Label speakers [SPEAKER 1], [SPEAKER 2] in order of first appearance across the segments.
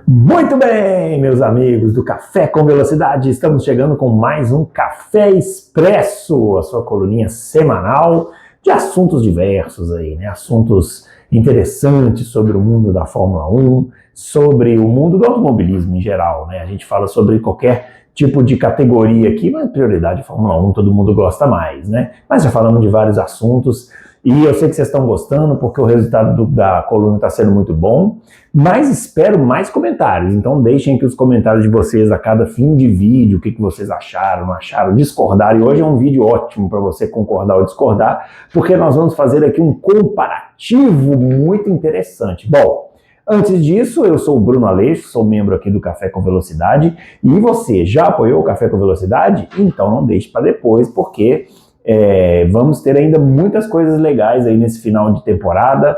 [SPEAKER 1] Muito bem, meus amigos do Café com Velocidade, estamos chegando com mais um Café Expresso, a sua coluninha semanal de assuntos diversos aí, né? Assuntos interessantes sobre o mundo da Fórmula 1, sobre o mundo do automobilismo em geral, né? A gente fala sobre qualquer tipo de categoria aqui, mas prioridade Fórmula 1 todo mundo gosta mais, né? Mas já falamos de vários assuntos. E eu sei que vocês estão gostando porque o resultado da coluna está sendo muito bom, mas espero mais comentários. Então deixem aqui os comentários de vocês a cada fim de vídeo, o que vocês acharam, não acharam, discordaram. E hoje é um vídeo ótimo para você concordar ou discordar, porque nós vamos fazer aqui um comparativo muito interessante. Bom, antes disso, eu sou o Bruno Aleixo, sou membro aqui do Café com Velocidade. E você já apoiou o Café com Velocidade? Então não deixe para depois, porque vamos ter ainda muitas coisas legais aí nesse final de temporada.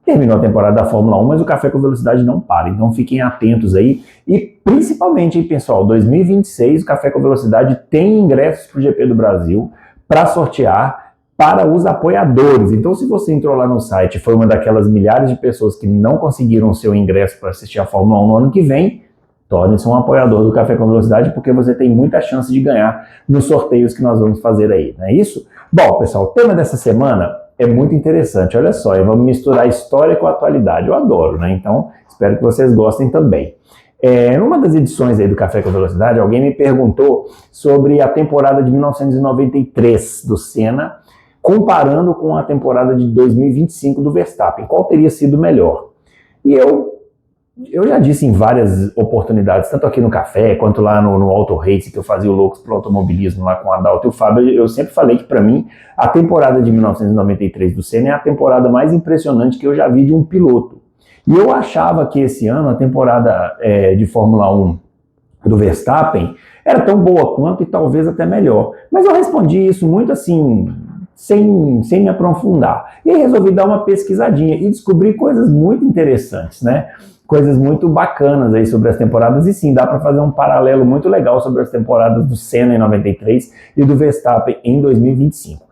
[SPEAKER 1] Terminou a temporada da Fórmula 1, mas o Café com Velocidade não para, então fiquem atentos aí. E principalmente, hein, pessoal, 2026 o Café com Velocidade tem ingressos para o GP do Brasil para sortear para os apoiadores. Então, se você entrou lá no site, foi uma daquelas milhares de pessoas que não conseguiram o seu ingresso para assistir a Fórmula 1 no ano que vem, torne-se um apoiador do Café com Velocidade, porque você tem muita chance de ganhar nos sorteios que nós vamos fazer aí, não é isso? Bom, pessoal, o tema dessa semana é muito interessante, olha só, vamos misturar história com atualidade, eu adoro, né? Então, espero que vocês gostem também. Numa das edições aí do Café com Velocidade, alguém me perguntou sobre a temporada de 1993 do Senna, comparando com a temporada de 2025 do Verstappen, qual teria sido melhor? E eu já disse em várias oportunidades, tanto aqui no Café, quanto lá no Auto Race, que eu fazia o Loucos pro Automobilismo lá com o Adalto e o Fábio, eu sempre falei que para mim a temporada de 1993 do Senna é a temporada mais impressionante que eu já vi de um piloto. E eu achava que esse ano a temporada de Fórmula 1 do Verstappen era tão boa quanto e talvez até melhor. Mas eu respondi isso muito assim, sem me aprofundar. E aí resolvi dar uma pesquisadinha e descobri coisas muito interessantes, né? Coisas muito bacanas aí sobre as temporadas, e sim, dá para fazer um paralelo muito legal sobre as temporadas do Senna em 93 e do Verstappen em 2025.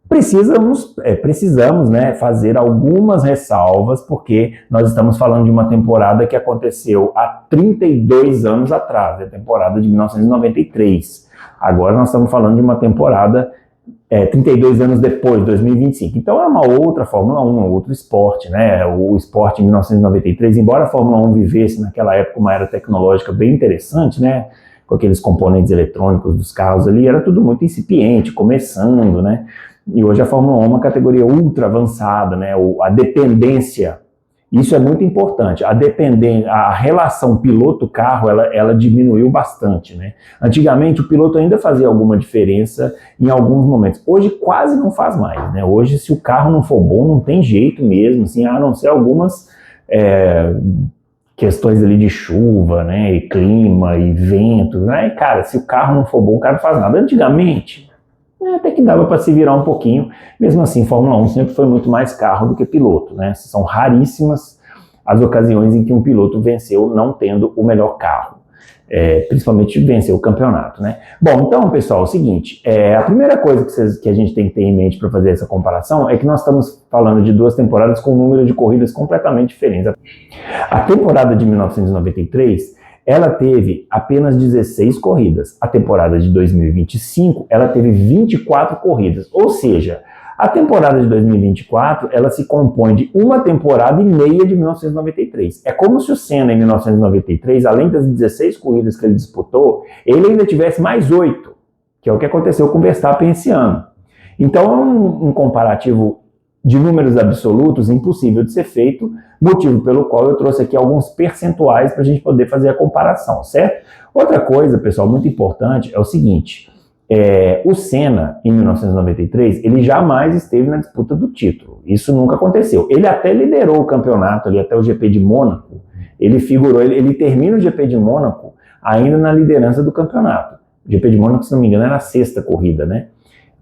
[SPEAKER 1] Precisamos, né, fazer algumas ressalvas, porque nós estamos falando de uma temporada que aconteceu há 32 anos atrás, a temporada de 1993. Agora nós estamos falando de uma temporada 32 anos depois, 2025. Então é uma outra Fórmula 1, um outro esporte, né? O esporte em 1993, embora a Fórmula 1 vivesse naquela época uma era tecnológica bem interessante, né? Com aqueles componentes eletrônicos dos carros ali, era tudo muito incipiente, começando, né? E hoje a Fórmula 1 é uma categoria ultra avançada, né? A dependência, isso é muito importante, a relação piloto-carro, ela diminuiu bastante, né? Antigamente o piloto ainda fazia alguma diferença em alguns momentos, hoje quase não faz mais, né? Hoje se o carro não for bom, não tem jeito mesmo, assim, a não ser algumas questões ali de chuva, né? E clima, e vento, né? E, cara, se o carro não for bom, o cara não faz nada. Antigamente, até que dava para se virar um pouquinho. Mesmo assim, Fórmula 1 sempre foi muito mais carro do que piloto, né? São raríssimas as ocasiões em que um piloto venceu não tendo o melhor carro, principalmente venceu o campeonato, né? Bom, então, pessoal, é o seguinte, a primeira coisa que a gente tem que ter em mente para fazer essa comparação é que nós estamos falando de duas temporadas com um número de corridas completamente diferentes. A temporada de 1993 ela teve apenas 16 corridas. A temporada de 2025, ela teve 24 corridas. Ou seja, a temporada de 2024, ela se compõe de uma temporada e meia de 1993. É como se o Senna, em 1993, além das 16 corridas que ele disputou, ele ainda tivesse mais 8, que é o que aconteceu com o Verstappen esse ano. Então, é um comparativo de números absolutos impossível de ser feito, motivo pelo qual eu trouxe aqui alguns percentuais para a gente poder fazer a comparação, certo? Outra coisa, pessoal, muito importante é o seguinte, o Senna, em 1993, ele jamais esteve na disputa do título, isso nunca aconteceu. Ele até liderou o campeonato ali até o GP de Mônaco, ele figurou, ele termina o GP de Mônaco ainda na liderança do campeonato. O GP de Mônaco, se não me engano, era a 6ª corrida, né?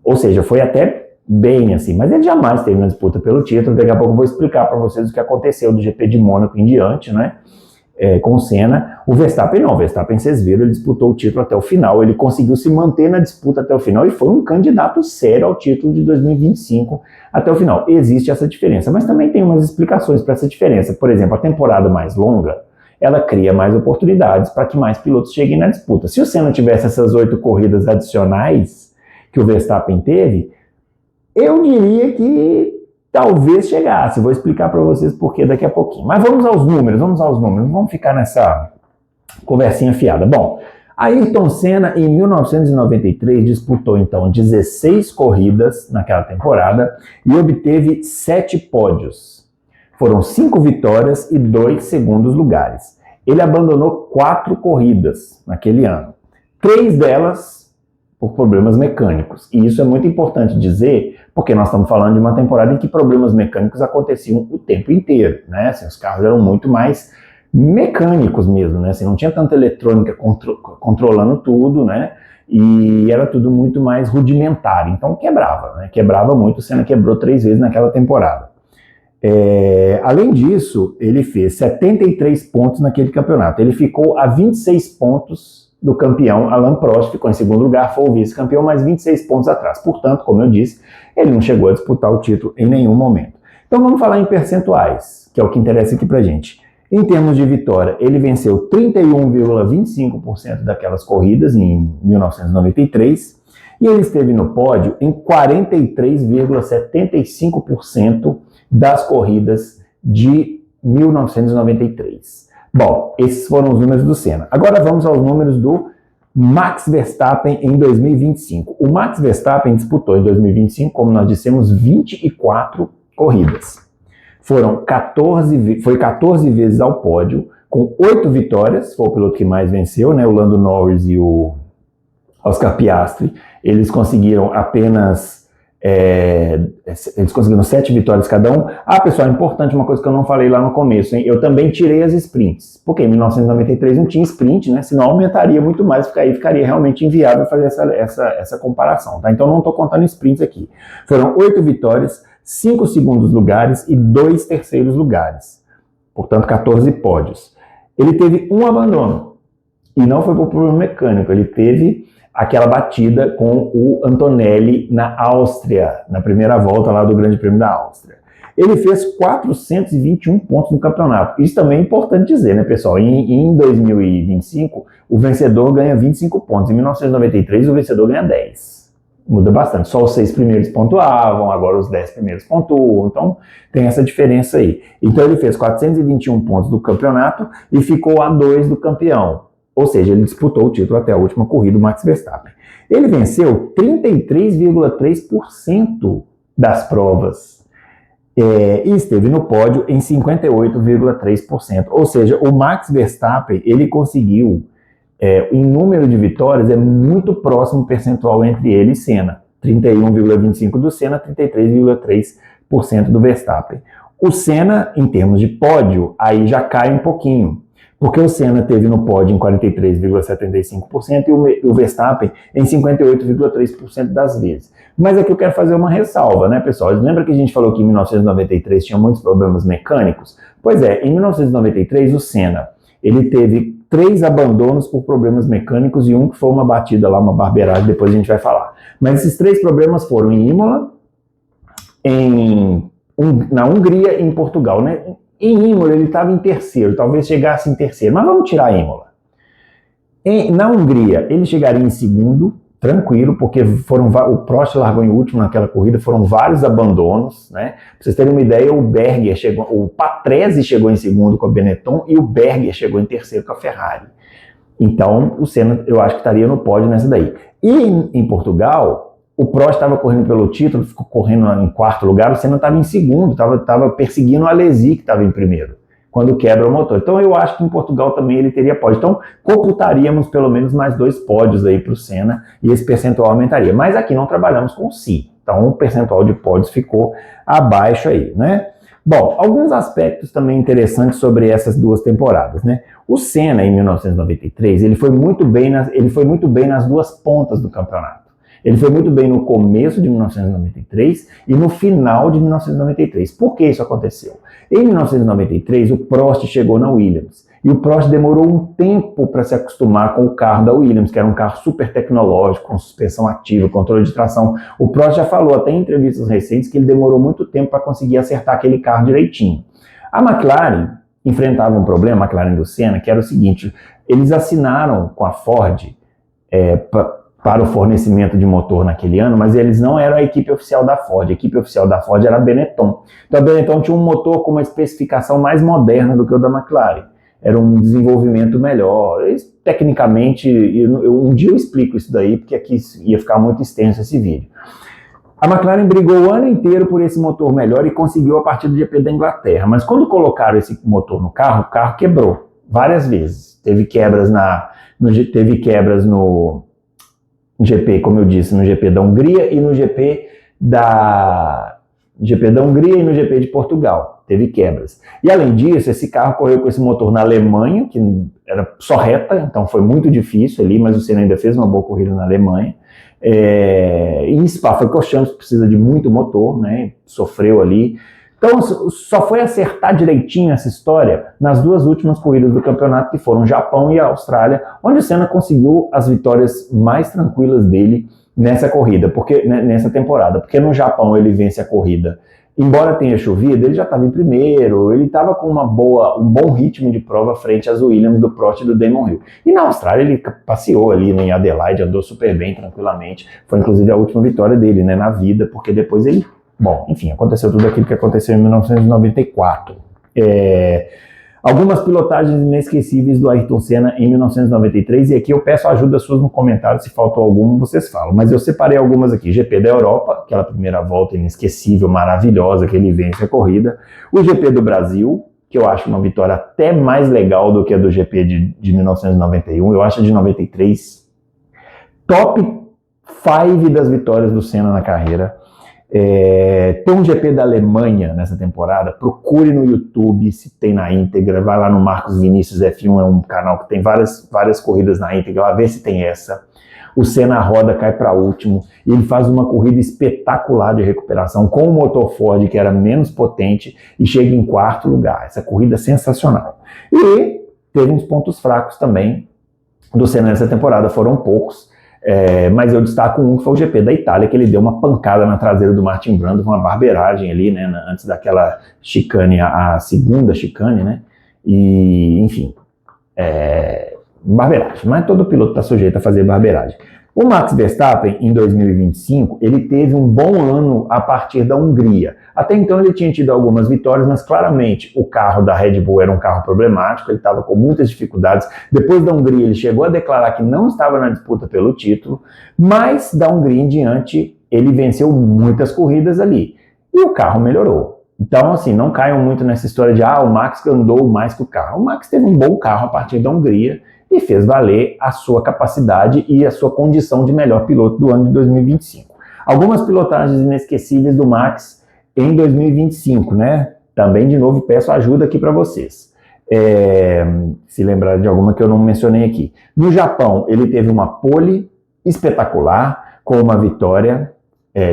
[SPEAKER 1] Ou seja, foi até bem assim, mas ele jamais esteve na disputa pelo título. Daqui a pouco eu vou explicar para vocês o que aconteceu do GP de Mônaco em diante, né? Com o Senna. O Verstappen não, o Verstappen, vocês viram, ele disputou o título até o final, ele conseguiu se manter na disputa até o final e foi um candidato sério ao título de 2025 até o final. Existe essa diferença, mas também tem umas explicações para essa diferença. Por exemplo, a temporada mais longa, ela cria mais oportunidades para que mais pilotos cheguem na disputa. Se o Senna tivesse essas 8 corridas adicionais que o Verstappen teve, eu diria que talvez chegasse. Vou explicar para vocês por que daqui a pouquinho. Mas vamos aos números, vamos ficar nessa conversinha fiada. Bom, Ayrton Senna, em 1993, disputou, então, 16 corridas naquela temporada e obteve 7 pódios. Foram 5 vitórias e 2 segundos lugares. Ele abandonou 4 corridas naquele ano. 3 delas por problemas mecânicos. E isso é muito importante dizer, porque nós estamos falando de uma temporada em que problemas mecânicos aconteciam o tempo inteiro, né? Assim, os carros eram muito mais mecânicos mesmo, né? Assim, não tinha tanta eletrônica controlando tudo, né? E era tudo muito mais rudimentar, então quebrava, né? Quebrava muito. O Senna quebrou 3 vezes naquela temporada. Além disso, ele fez 73 pontos naquele campeonato. Ele ficou a 26 pontos do campeão Alain Prost, ficou em segundo lugar, foi o vice-campeão, mas 26 pontos atrás. Portanto, como eu disse, ele não chegou a disputar o título em nenhum momento. Então vamos falar em percentuais, que é o que interessa aqui pra gente. Em termos de vitória, ele venceu 31,25% daquelas corridas em 1993 e ele esteve no pódio em 43,75% das corridas de 1993. Bom, esses foram os números do Senna. Agora vamos aos números do Max Verstappen em 2025. O Max Verstappen disputou em 2025, como nós dissemos, 24 corridas. Foi 14 vezes ao pódio, com 8 vitórias, foi o piloto que mais venceu, né? O Lando Norris e o Oscar Piastri. Eles conseguiram apenas... eles conseguiram 7 vitórias cada um. Pessoal, é importante uma coisa que eu não falei lá no começo, hein? Eu também tirei as sprints, porque em 1993 não tinha sprint, né? Senão aumentaria muito mais, aí ficaria realmente inviável fazer essa comparação, tá? Então não estou contando sprints aqui. Foram 8 vitórias, 5 segundos lugares e 2 terceiros lugares. Portanto, 14 pódios. Ele teve um abandono, e não foi por problema mecânico, ele teve aquela batida com o Antonelli na Áustria, na primeira volta lá do Grande Prêmio da Áustria. Ele fez 421 pontos no campeonato. Isso também é importante dizer, né, pessoal? Em 2025, o vencedor ganha 25 pontos. Em 1993, o vencedor ganha 10. Muda bastante. Só os 6 primeiros pontuavam, agora os 10 primeiros pontuam. Então, tem essa diferença aí. Então, ele fez 421 pontos do campeonato e ficou a 2 do campeão. Ou seja, ele disputou o título até a última corrida, o Max Verstappen. Ele venceu 33,3% das provas e esteve no pódio em 58,3%. Ou seja, o Max Verstappen, ele conseguiu, em número de vitórias, é muito próximo o percentual entre ele e Senna. 31,25% do Senna, 33,3% do Verstappen. O Senna, em termos de pódio, aí já cai um pouquinho, porque o Senna teve no pódio em 43,75% e o Verstappen em 58,3% das vezes. Mas aqui eu quero fazer uma ressalva, né, pessoal? Lembra que a gente falou que em 1993 tinha muitos problemas mecânicos? Pois é, em 1993 o Senna, ele teve 3 abandonos por problemas mecânicos e um que foi uma batida lá, uma barbeiragem, depois a gente vai falar. Mas esses 3 problemas foram em Imola, na Hungria e em Portugal, né? Em Imola ele estava em terceiro, talvez chegasse em terceiro, mas vamos tirar Imola. Na Hungria ele chegaria em segundo, tranquilo, porque o Prost largou em último naquela corrida, foram vários abandonos, né? Pra vocês terem uma ideia, o Patrese chegou em segundo com a Benetton e o Berger chegou em terceiro com a Ferrari. Então o Senna, eu acho que estaria no pódio nessa daí. E em Portugal, o Prost estava correndo pelo título, ficou correndo em quarto lugar, o Senna estava em segundo, estava perseguindo o Alesi, que estava em primeiro, quando quebra o motor. Então eu acho que em Portugal também ele teria pódio. Então computaríamos pelo menos mais 2 pódios aí para o Senna e esse percentual aumentaria. Mas aqui não trabalhamos com si, então o percentual de pódios ficou abaixo aí, né? Bom, alguns aspectos também interessantes sobre essas 2 temporadas, né? O Senna, em 1993, ele foi muito bem nas 2 pontas do campeonato. Ele foi muito bem no começo de 1993 e no final de 1993. Por que isso aconteceu? Em 1993, o Prost chegou na Williams. E o Prost demorou um tempo para se acostumar com o carro da Williams, que era um carro super tecnológico, com suspensão ativa, controle de tração. O Prost já falou até em entrevistas recentes que ele demorou muito tempo para conseguir acertar aquele carro direitinho. A McLaren enfrentava um problema, a McLaren do Senna, que era o seguinte: eles assinaram com a Ford para o fornecimento de motor naquele ano, mas eles não eram a equipe oficial da Ford. A equipe oficial da Ford era a Benetton. Então a Benetton tinha um motor com uma especificação mais moderna do que o da McLaren. Era um desenvolvimento melhor. Tecnicamente, um dia eu explico isso daí, porque aqui ia ficar muito extenso esse vídeo. A McLaren brigou o ano inteiro por esse motor melhor e conseguiu a partir do GP da Inglaterra. Mas quando colocaram esse motor no carro, o carro quebrou várias vezes. Teve quebras no GP, como eu disse, no GP da Hungria e no GP da Hungria e no GP de Portugal. Teve quebras. E além disso, esse carro correu com esse motor na Alemanha, que era só reta, então foi muito difícil ali, mas o Senna ainda fez uma boa corrida na Alemanha. Em Spa-Francorchamps precisa de muito motor, né? Sofreu ali. Então só foi acertar direitinho essa história nas duas últimas corridas do campeonato, que foram Japão e Austrália, onde o Senna conseguiu as vitórias mais tranquilas dele nessa corrida, nessa temporada, porque no Japão ele vence a corrida. Embora tenha chovido, ele já estava em primeiro, ele estava com um bom ritmo de prova frente às Williams do Prost e do Damon Hill. E na Austrália ele passeou ali em Adelaide, andou super bem, tranquilamente. Foi inclusive a última vitória dele, né, na vida, porque depois ele... Bom, enfim, aconteceu tudo aquilo que aconteceu em 1994. Algumas pilotagens inesquecíveis do Ayrton Senna em 1993, e aqui eu peço ajuda suas no comentário, se faltou alguma, vocês falam. Mas eu separei algumas aqui. GP da Europa, aquela primeira volta inesquecível, maravilhosa, que ele vence a corrida. O GP do Brasil, que eu acho uma vitória até mais legal do que a do GP de 1991. Eu acho a de 93 top 5 das vitórias do Senna na carreira. Tem um GP da Alemanha nessa temporada, procure no YouTube se tem na íntegra, vai lá no Marcos Vinícius F1, é um canal que tem várias corridas na íntegra, lá vê se tem essa. O Senna roda, cai para último, e ele faz uma corrida espetacular de recuperação com o motor Ford, que era menos potente, e chega em 4º lugar. Essa corrida é sensacional. E teve uns pontos fracos também do Senna nessa temporada, foram poucos. Mas eu destaco um que foi o GP da Itália, que ele deu uma pancada na traseira do Martin Brundle, uma barbeiragem ali, né, antes daquela chicane, a segunda chicane, né, e enfim, barbeiragem, mas todo piloto está sujeito a fazer barbeiragem. O Max Verstappen, em 2025, ele teve um bom ano a partir da Hungria. Até então ele tinha tido algumas vitórias, mas claramente o carro da Red Bull era um carro problemático, ele estava com muitas dificuldades. Depois da Hungria ele chegou a declarar que não estava na disputa pelo título, mas da Hungria em diante ele venceu muitas corridas ali. E o carro melhorou. Então, assim, não caiam muito nessa história de o Max andou mais que o carro. O Max teve um bom carro a partir da Hungria e fez valer a sua capacidade e a sua condição de melhor piloto do ano de 2025. Algumas pilotagens inesquecíveis do Max em 2025, né? Também, de novo, peço ajuda aqui para vocês. Se lembrar de alguma que eu não mencionei aqui. No Japão, ele teve uma pole espetacular, com uma vitória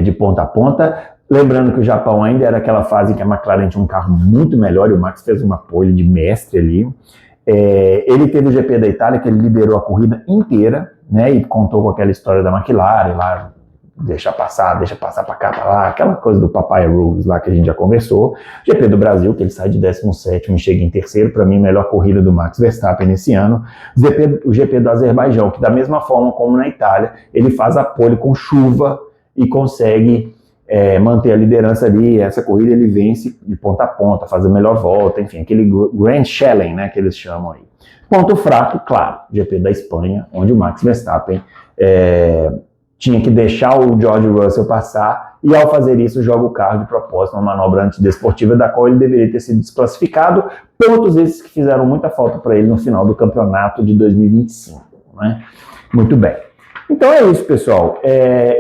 [SPEAKER 1] de ponta a ponta. Lembrando que o Japão ainda era aquela fase em que a McLaren tinha um carro muito melhor e o Max fez uma pole de mestre ali. Ele teve o GP da Itália, que ele liderou a corrida inteira, né, e contou com aquela história da McLaren lá, deixa passar para cá, para lá, aquela coisa do Papaya Rules lá que a gente já conversou. GP do Brasil, que ele sai de 17º e chega em terceiro, para mim, melhor corrida do Max Verstappen nesse ano. O GP do Azerbaijão, que da mesma forma como na Itália, ele faz a pole com chuva e consegue manter a liderança ali. Essa corrida ele vence de ponta a ponta, faz a melhor volta, enfim, aquele Grand Challenge, né, que eles chamam aí. Ponto fraco, claro, GP da Espanha, onde o Max Verstappen tinha que deixar o George Russell passar, e ao fazer isso joga o carro de propósito, uma manobra antidesportiva da qual ele deveria ter sido desclassificado, pontos esses que fizeram muita falta para ele no final do campeonato de 2025, né? Muito bem. Então é isso, pessoal.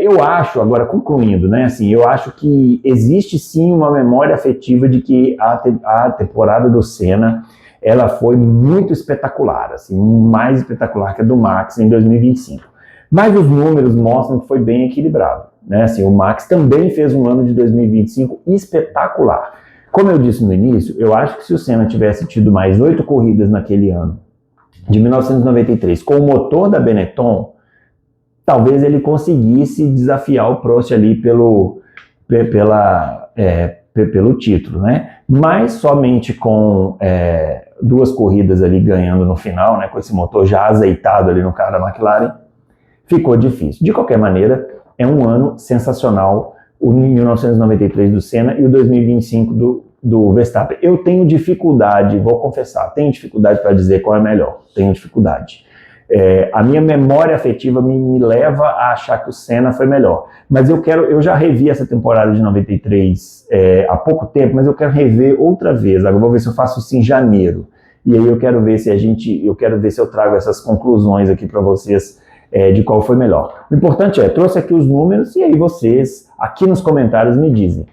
[SPEAKER 1] Eu acho, agora concluindo, né, assim, eu acho que existe sim uma memória afetiva de que a temporada do Senna, ela foi muito espetacular, assim, mais espetacular que a do Max em 2025. Mas os números mostram que foi bem equilibrado, né? Assim, o Max também fez um ano de 2025 espetacular. Como eu disse no início, eu acho que se o Senna tivesse tido mais 8 corridas naquele ano, de 1993, com o motor da Benetton, talvez ele conseguisse desafiar o Prost ali pelo título, né? mas somente com duas corridas ali ganhando no final, né, com esse motor já azeitado ali no carro da McLaren, ficou difícil. De qualquer maneira, é um ano sensacional, o 1993 do Senna e o 2025 do Verstappen. Eu tenho dificuldade, vou confessar, tenho dificuldade para dizer qual é melhor, tenho dificuldade. A minha memória afetiva me leva a achar que o Senna foi melhor, mas eu já revi essa temporada de 93 há pouco tempo, mas eu quero rever outra vez. Agora vou ver se eu faço isso em janeiro, e aí eu quero ver se eu trago essas conclusões aqui para vocês de qual foi melhor. O importante trouxe aqui os números, e aí vocês aqui nos comentários me dizem o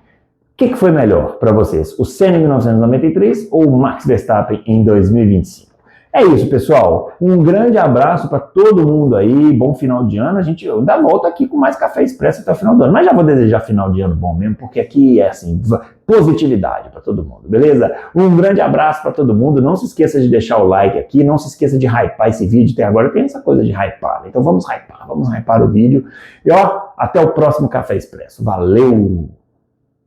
[SPEAKER 1] que foi melhor para vocês, o Senna em 1993 ou o Max Verstappen em 2025. É isso, pessoal. Um grande abraço para todo mundo aí. Bom final de ano. A gente ainda volta aqui com mais Café Expresso até o final do ano. Mas já vou desejar final de ano bom mesmo, porque aqui é assim, positividade para todo mundo, beleza? Um grande abraço para todo mundo. Não se esqueça de deixar o like aqui. Não se esqueça de hypar esse vídeo. Até agora tem essa coisa de hypar. Então vamos hypar o vídeo. E até o próximo Café Expresso. Valeu!